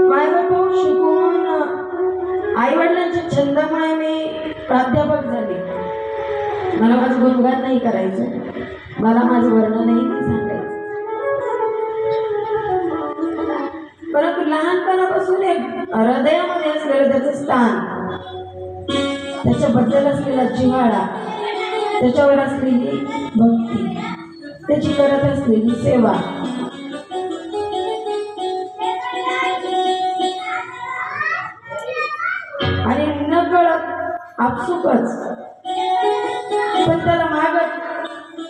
माझा शिकून आई वडिलांच्या छंदामुळे मी प्राध्यापक झाले. मला माझं गुणगान नाही करायचं, मला माझं वर्णनही नाही सांगायचं. परंतु लहानपणापासून एक हृदयामध्ये असलेलं त्याचं स्थान, त्याच्याबद्दल असलेला जिव्हाळा, त्याच्यावर असलेली भक्ती, त्याची करत असलेली सेवा, आणि नकळत आपसुकच, पण त्याला मागत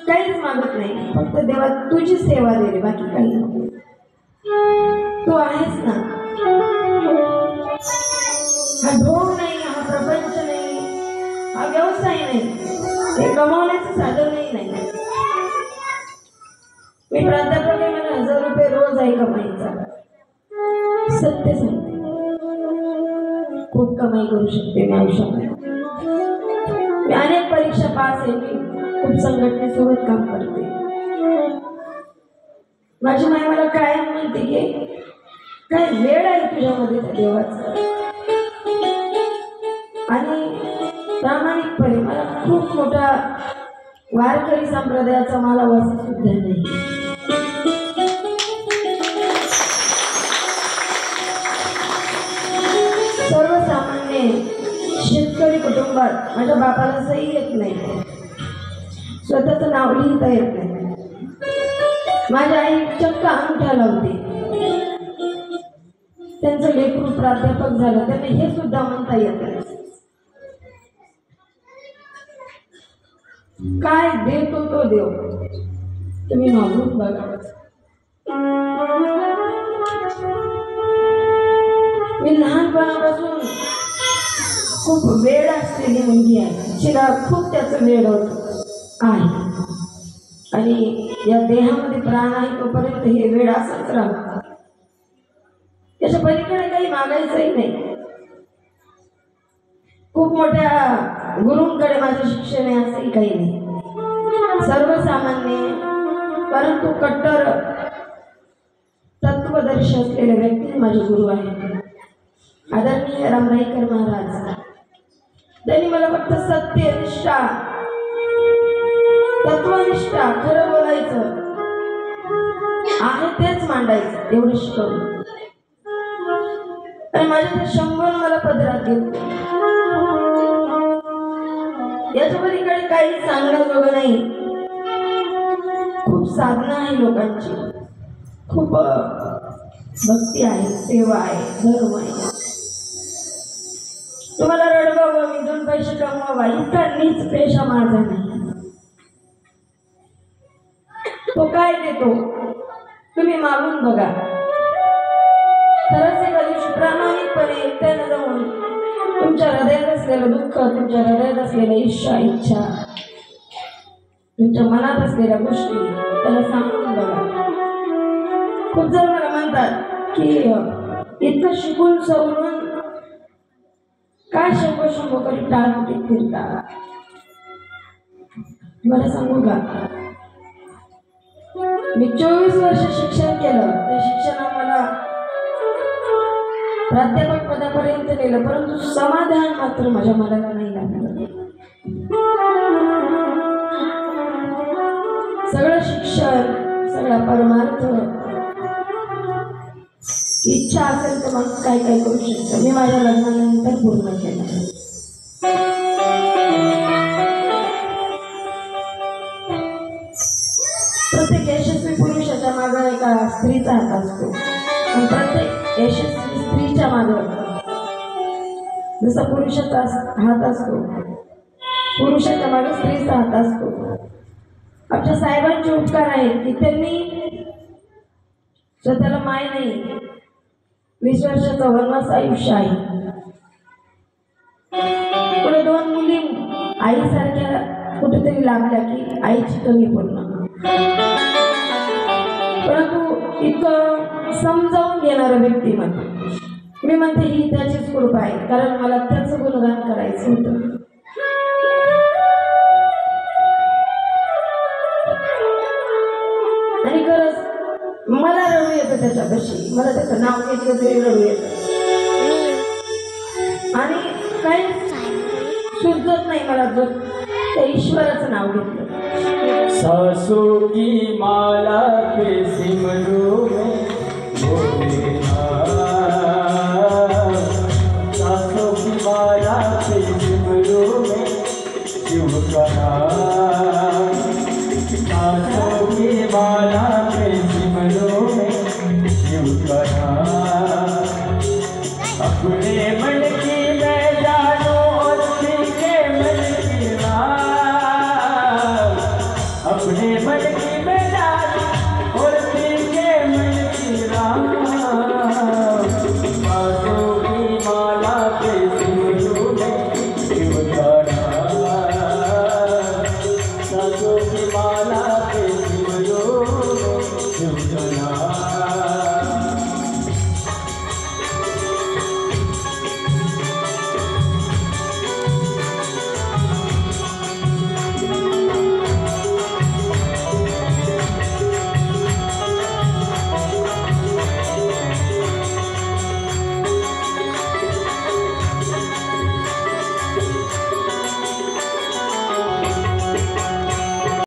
काहीच मागत नाही, फक्त देवा तुझी सेवा दे रे, बाकी काही नको. तू आहेस ना. हा ढोंग नाही, हा प्रपंच नाही, हा व्यवसाय नाही, हे कमावण्याचं साधनही नाही. मी प्राध्यापक आहे, मला 1000 रुपये रोज आहे कमाईचा. सत्य सांगते, खूप कमाई करू शकते मी आयुष्यामध्ये. मी अनेक परीक्षा पास आहे, मी खूप संघटनेसोबत काम करते. माझी माय मला काय म्हणते की काय वेळ आहे तुझ्यामध्ये त्या देवाचा. आणि प्रामाणिकपणे मला खूप मोठा वारकरी संप्रदायाचा मला वास सुद्धा नाही. सर्वसामान्य शेतकरी कुटुंबात माझ्या बापाला सही येत नाही, स्वतःचं नाव लिहिता येत नाही. माझी आई चक्क अंगठा लावते. त्यांचं लेकरू प्राध्यापक झालं, त्यांना हे सुद्धा म्हणता येत नाही. काय देतो तो देव, तुम्ही मागून बघा. मी लहानपणापासून खूप वेळ असलेली मुलगी आहे. तिला खूप त्याचं वेळ होत आहे, आणि या देहामध्ये प्राण आहे तोपर्यंत हे वेळ असंच राहतं. त्याच्या पलीकडे काही मागायचंही नाही. खूप मोठ्या गुरूंकडे माझं शिक्षण आहे असंही काही नाही. सर्वसामान्य परंतु कट्टर तत्वदर्शी असलेले व्यक्ती माझे गुरु आहेत. आदरणीय रामराईकर महाराज, त्यांनी मला फक्त सत्यनिष्ठा, तत्वनिष्ठा, खरं बोलायचं आहे तेच मांडायचं एवढं शिकवलं. आणि माझ्या 100 मला पदरात घेतलं. याच्या पलीकडे काही सांगण्याजोगं नाही. खूप साधना आहे लोकांची, खूप भक्ती आहे, सेवा आहे, धर्म आहे. तुम्हाला रडवावं, मी 2 पैसे कमवावा, इतका नीच पेशा माझा नाही. तो काय देतो तुम्ही मागून बघा. खरंच एका दिवशी प्रामाणिकपणे एकट्यानं जाऊन तुमच्या हृदयात असलेलं दुःख, तुमच्या हृदयात असलेल्या इच्छा, तुमच्या मनात असलेल्या गोष्टी त्याला सांगून बघा. खूप जण मला म्हणतात की इतकं शिकून सवरून काय शंभो करीत टाळामुटीत फिरता. मला सांगू का, मी 24 वर्ष शिक्षण केलं. त्या शिक्षणाला मला प्राध्यापक पदापर्यंत नेलं, परंतु समाधान मात्र माझ्या मनाला नाही लागलं. सगळं शिक्षण, सगळा परमार्थ, इच्छा असेल तर मग काय काय करू शकतो. मी माझ्या लग्नानंतर पूर्ण केलं. प्रत्येक यशस्वी पुरुषाच्या मागे एका स्त्रीचा हात असतो, आणि प्रत्येक यशस्वी स्त्रीच्या मागे जसा पुरुषाचा हात असतो, पुरुषाच्या मागे स्त्रीचा हात असतो. आमच्या साहेबांचे उपकार आहेत की त्यांनी स्वतःला माय नाही, 20 वर्षाचा वनवास आयुष्य आहे. पुढे 2 मुली आईसारख्या कुठेतरी लागल्या की आईची कमी पूर्ण. परंतु इतकं समजावून घेणारं व्यक्तिमत्व, मी म्हणते ही त्याचीच कृपा आहे, कारण मला त्याचं गुणगान करायचं होतं. आणि खरंच मला रडू येतं त्याच्यापाशी, मला त्याचं नाव घेतलं तरी रडू येतं आणि काही सुचत नाही मला जो त्या ईश्वराचं नाव घेतलं। सासों की माला पे सिमरू में सासों की माला पे सिमरू में शिव का नाम, सासों की माला पे सिमरू में शिव का नाम। अपने मन की मैं जानू और के मन की राम, अपने मन की मैं जानू और के मन की राम। सासों की माला पे सिमरू में शिव का नाम, सासों की माला पे सिमरू में शिव का नाम।